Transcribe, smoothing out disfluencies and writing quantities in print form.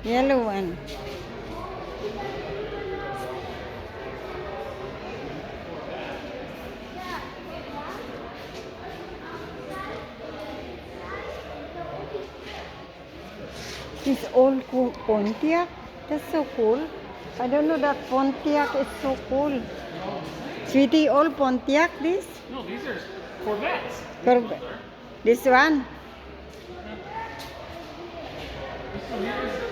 Yellow one. This old Pontiac. That's so cool. I don't know that Pontiac is so cool. Sweetie, old Pontiac this? No, these are Corvettes. This one? This one here is